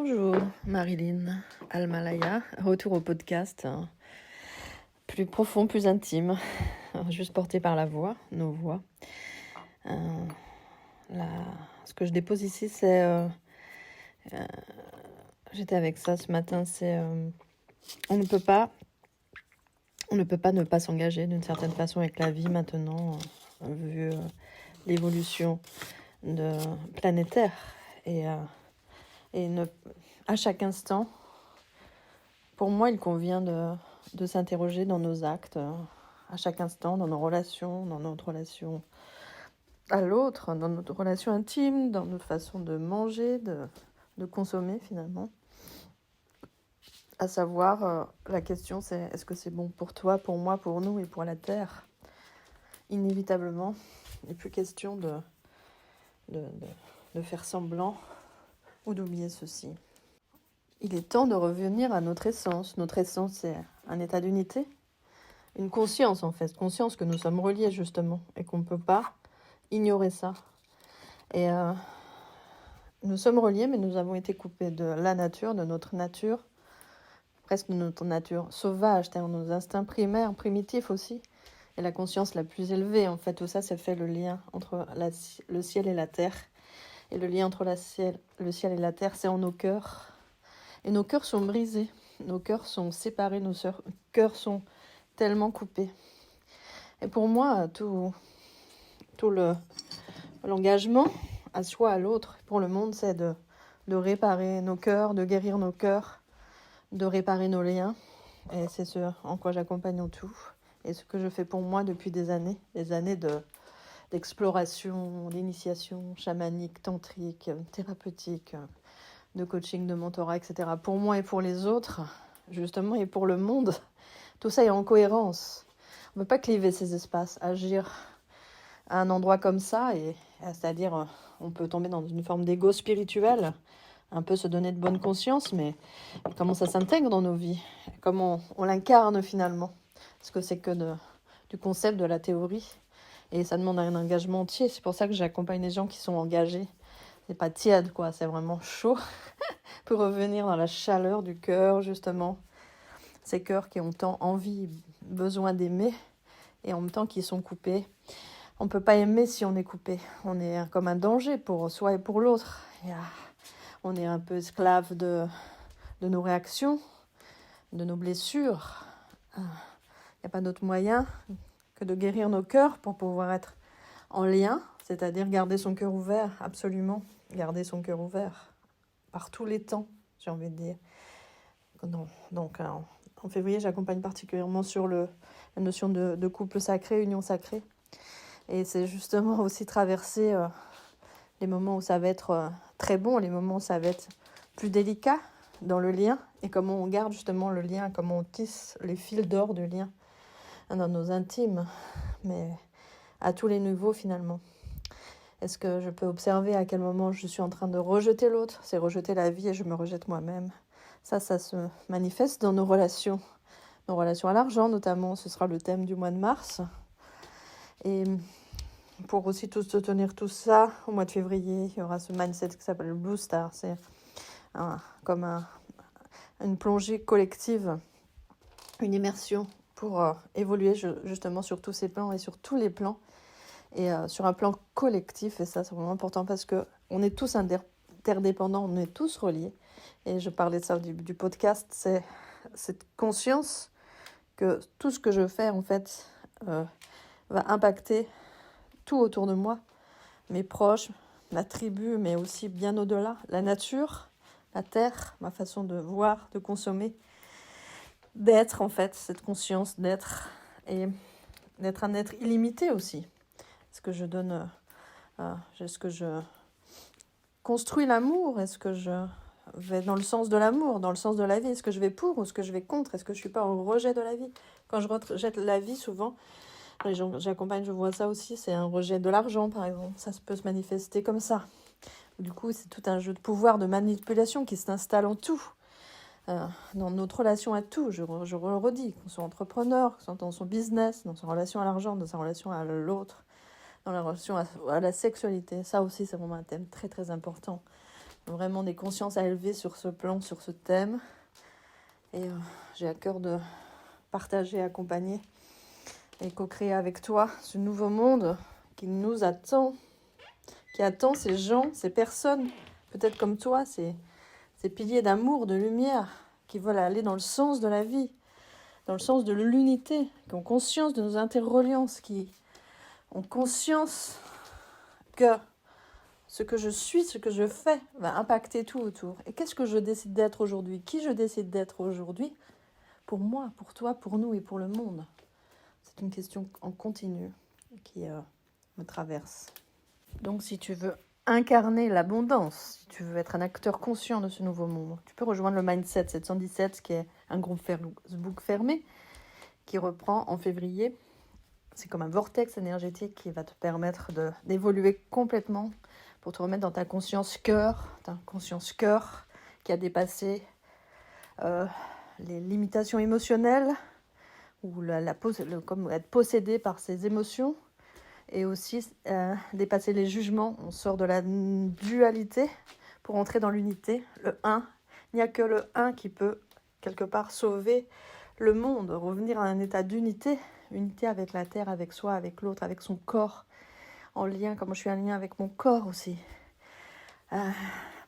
Bonjour Marilyn Almalaya, retour au podcast, plus profond, plus intime, juste porté par la voix, nos voix. Ce que je dépose ici, c'est, j'étais avec ça ce matin, c'est on ne peut pas ne pas s'engager d'une certaine façon avec la vie maintenant, vu l'évolution planétaire et à chaque instant. Pour moi, il convient de s'interroger dans nos actes, à chaque instant, dans nos relations, dans notre relation à l'autre, dans notre relation intime, dans notre façon de manger, de consommer finalement. À savoir, la question c'est, est-ce que c'est bon pour toi, pour moi, pour nous et pour la Terre ? Inévitablement, il n'est plus question de faire semblant ou d'oublier ceci. Il est temps de revenir à notre essence. Notre essence, c'est un état d'unité, une conscience en fait, conscience que nous sommes reliés justement et qu'on ne peut pas ignorer ça. Et nous sommes reliés, mais nous avons été coupés de la nature, de notre nature, presque de notre nature sauvage, c'est-à-dire nos instincts primaires, primitifs aussi, et la conscience la plus élevée. En fait, tout ça, ça fait le lien entre le ciel et la terre. Et le lien entre le ciel et la terre, c'est en nos cœurs. Et nos cœurs sont brisés, nos cœurs sont séparés, nos cœurs sont tellement coupés. Et pour moi, tout l'engagement à soi, à l'autre, pour le monde, c'est de réparer nos cœurs, de guérir nos cœurs, de réparer nos liens. Et c'est ce en quoi j'accompagne en tout. Et ce que je fais pour moi depuis des années d'exploration, d'initiation chamanique, tantrique, thérapeutique, de coaching, de mentorat, etc. Pour moi et pour les autres, justement, et pour le monde, tout ça est en cohérence. On ne peut pas cliver ces espaces, agir à un endroit comme ça, c'est-à-dire on peut tomber dans une forme d'ego spirituel, un peu se donner de bonne conscience, mais comment ça s'intègre dans nos vies, comment on l'incarne finalement, est-ce que c'est que du concept, de la théorie, et ça demande un engagement entier. C'est pour ça que j'accompagne les gens qui sont engagés. C'est pas tiède quoi, c'est vraiment chaud pour revenir dans la chaleur du cœur justement, ces cœurs qui ont tant envie, besoin d'aimer et en même temps qui sont coupés. On ne peut pas aimer si on est coupé. On est comme un danger pour soi et pour l'autre. On est un peu esclave de nos réactions, de nos blessures. Il n'y a pas d'autre moyen que de guérir nos cœurs pour pouvoir être en lien, c'est-à-dire garder son cœur ouvert, absolument, garder son cœur ouvert par tous les temps, j'ai envie de dire. Donc, en février, j'accompagne particulièrement sur la notion de couple sacré, union sacrée. Et c'est justement aussi traverser les moments où ça va être très bon, les moments où ça va être plus délicat dans le lien, et comment on garde justement le lien, comment on tisse les fils d'or du lien dans nos intimes, mais à tous les niveaux finalement. Est-ce que je peux observer à quel moment je suis en train de rejeter l'autre ? C'est rejeter la vie et je me rejette moi-même. Ça se manifeste dans nos relations à l'argent notamment. Ce sera le thème du mois de mars. Et pour aussi tous soutenir tout ça, au mois de février, il y aura ce mindset qui s'appelle le Blue Star. C'est comme une plongée collective, une immersion pour évoluer justement sur tous ces plans et sur tous les plans. Et sur un plan collectif, et ça c'est vraiment important parce qu'on est tous interdépendants, on est tous reliés. Et je parlais de ça du podcast, c'est cette conscience que tout ce que je fais en fait va impacter tout autour de moi, mes proches, ma tribu, mais aussi bien au-delà, la nature, la terre, ma façon de voir, de consommer, d'être en fait, cette conscience d'être et d'être un être illimité aussi. Est-ce que je donne, est-ce que je construis l'amour ? Est-ce que je vais dans le sens de l'amour, dans le sens de la vie ? Est-ce que je vais pour ou est-ce que je vais contre ? Est-ce que je ne suis pas au rejet de la vie ? Quand je rejette la vie, souvent, les gens que j'accompagne, je vois ça aussi, c'est un rejet de l'argent, par exemple. Ça peut se manifester comme ça. Du coup, c'est tout un jeu de pouvoir, de manipulation qui s'installe en tout. Dans notre relation à tout, je le redis, qu'on soit entrepreneur, qu'on soit dans son business, dans sa relation à l'argent, dans sa relation à l'autre, dans la relation à la sexualité. Ça aussi, c'est vraiment un thème très très important. vraiment des consciences à élever sur ce plan, sur ce thème. Et j'ai à cœur de partager, accompagner et co-créer avec toi ce nouveau monde qui nous attend, qui attend ces gens, ces personnes, peut-être comme toi, ces piliers d'amour, de lumière, qui veulent aller dans le sens de la vie, dans le sens de l'unité, qui ont conscience de nos interreliances, qui ont conscience que ce que je suis, ce que je fais, va impacter tout autour. Et qu'est-ce que je décide d'être aujourd'hui? Qui je décide d'être aujourd'hui? Pour moi, pour toi, pour nous et pour le monde. C'est une question en continu qui me traverse. Donc si tu veux incarner l'abondance, si tu veux être un acteur conscient de ce nouveau monde, tu peux rejoindre le Mindset 717, qui est un groupe Facebook fermé, qui reprend en février. C'est comme un vortex énergétique qui va te permettre d'évoluer complètement pour te remettre dans ta conscience cœur qui a dépassé les limitations émotionnelles ou comme être possédé par ses émotions, et aussi dépasser les jugements. On sort de la dualité pour entrer dans l'unité, le 1. Il n'y a que le 1 qui peut quelque part sauver le monde, revenir à un état d'unité, unité avec la terre, avec soi, avec l'autre, avec son corps, en lien, comme je suis en lien avec mon corps aussi.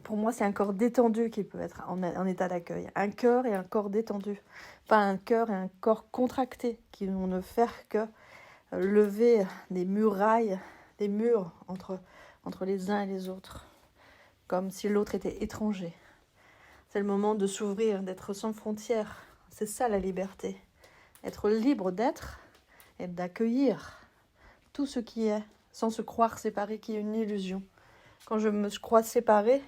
Pour moi, c'est un corps détendu qui peut être en état d'accueil. Un cœur et un corps détendu. Pas un cœur et un corps contracté qui vont ne faire que lever des murailles, des murs entre les uns et les autres, comme si l'autre était étranger. C'est le moment de s'ouvrir, d'être sans frontières. C'est ça la liberté. Être libre d'être et d'accueillir tout ce qui est, sans se croire séparé, qui est une illusion. Quand je me crois séparée,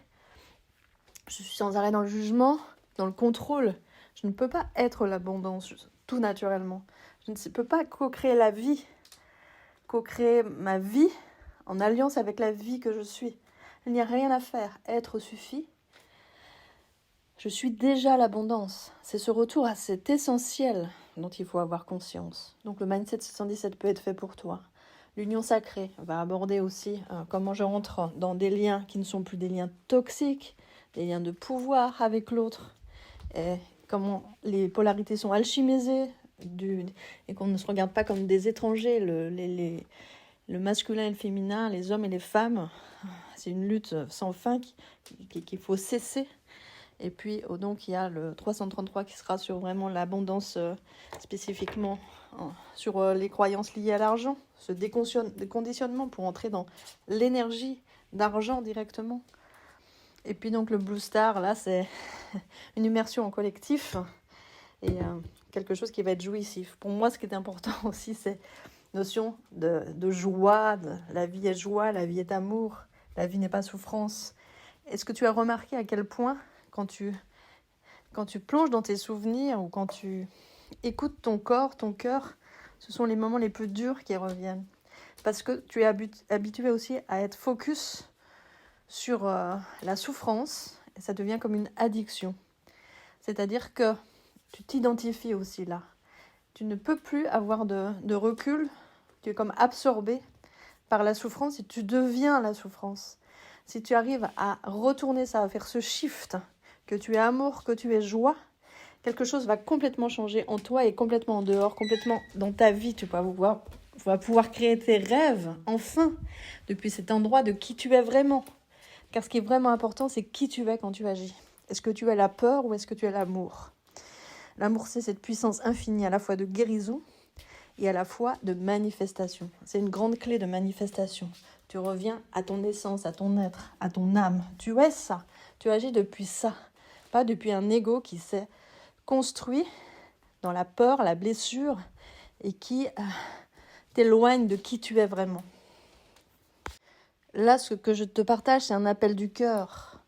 je suis sans arrêt dans le jugement, dans le contrôle. Je ne peux pas être l'abondance tout naturellement. Je ne peux pas co-créer la vie, co-créer ma vie en alliance avec la vie que je suis. Il n'y a rien à faire. Être suffit. Je suis déjà l'abondance. C'est ce retour à cet essentiel dont il faut avoir conscience. Donc le Mindset 717 peut être fait pour toi. L'union sacrée va aborder aussi comment je rentre dans des liens qui ne sont plus des liens toxiques, des liens de pouvoir avec l'autre, et comment les polarités sont alchimisées et qu'on ne se regarde pas comme des étrangers, le masculin et le féminin, les hommes et les femmes. C'est une lutte sans fin qu'il faut cesser. Et puis, donc, il y a le 333 qui sera sur vraiment l'abondance, spécifiquement sur les croyances liées à l'argent, ce déconditionnement pour entrer dans l'énergie d'argent directement. Et puis donc le Blue Star, là, c'est une immersion en collectif et quelque chose qui va être jouissif. Pour moi, ce qui est important aussi, c'est la notion de joie. La vie est joie, la vie est amour, la vie n'est pas souffrance. Est-ce que tu as remarqué à quel point, quand tu plonges dans tes souvenirs ou quand tu écoutes ton corps, ton cœur, ce sont les moments les plus durs qui reviennent. Parce que tu es habitué aussi à être focus sur la souffrance, et ça devient comme une addiction. C'est-à-dire que tu t'identifies aussi là. Tu ne peux plus avoir de recul, tu es comme absorbé par la souffrance et tu deviens la souffrance. Si tu arrives à retourner ça, à faire ce shift, que tu es amour, que tu es joie, quelque chose va complètement changer en toi et complètement en dehors, complètement dans ta vie. Tu vas pouvoir créer tes rêves, enfin, depuis cet endroit de qui tu es vraiment. Car ce qui est vraiment important, c'est qui tu es quand tu agis. Est-ce que tu es la peur ou est-ce que tu es l'amour? L'amour, c'est cette puissance infinie à la fois de guérison et à la fois de manifestation. C'est une grande clé de manifestation. Tu reviens à ton essence, à ton être, à ton âme. Tu es ça. Tu agis depuis ça. Pas depuis un ego qui s'est construit dans la peur, la blessure et qui t'éloigne de qui tu es vraiment. Là, ce que je te partage, c'est un appel du cœur.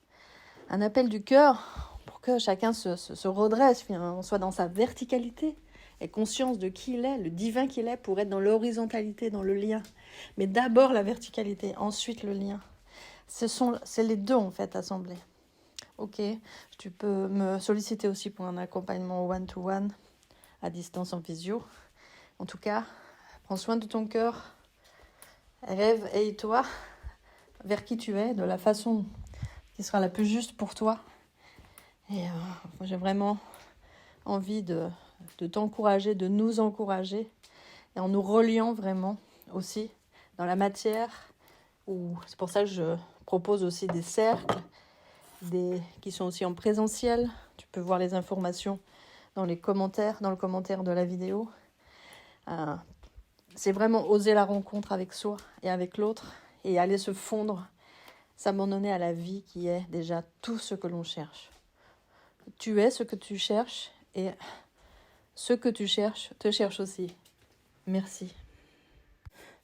Un appel du cœur pour que chacun se redresse, finalement, soit dans sa verticalité, ait conscience de qui il est, le divin qu'il est, pour être dans l'horizontalité, dans le lien. Mais d'abord la verticalité, ensuite le lien. C'est les deux, en fait, assemblés. Ok, tu peux me solliciter aussi pour un accompagnement one-to-one, à distance en visio. En tout cas, prends soin de ton cœur, rêve, aie-toi vers qui tu es, de la façon qui sera la plus juste pour toi. Et moi, j'ai vraiment envie de t'encourager, de nous encourager, et en nous reliant vraiment aussi dans la matière. C'est pour ça que je propose aussi des cercles, qui sont aussi en présentiel. Tu peux voir les informations dans les commentaires, dans le commentaire de la vidéo. C'est vraiment oser la rencontre avec soi et avec l'autre, et aller se fondre, s'abandonner à la vie qui est déjà tout ce que l'on cherche. Tu es ce que tu cherches, et ce que tu cherches te cherche aussi. Merci.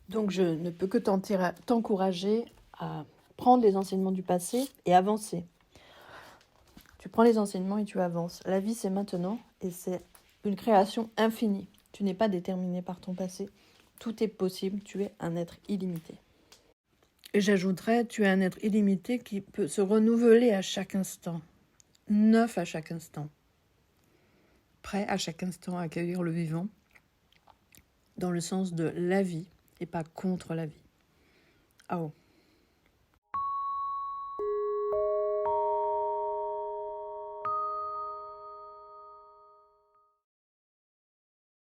Donc je ne peux que t'encourager à prendre les enseignements du passé et avancer. Tu prends les enseignements et tu avances. La vie, c'est maintenant, et c'est une création infinie. Tu n'es pas déterminé par ton passé. Tout est possible, tu es un être illimité. Et j'ajouterais, tu es un être illimité qui peut se renouveler à chaque instant, neuf à chaque instant, prêt à chaque instant à accueillir le vivant, dans le sens de la vie et pas contre la vie. Ah oh.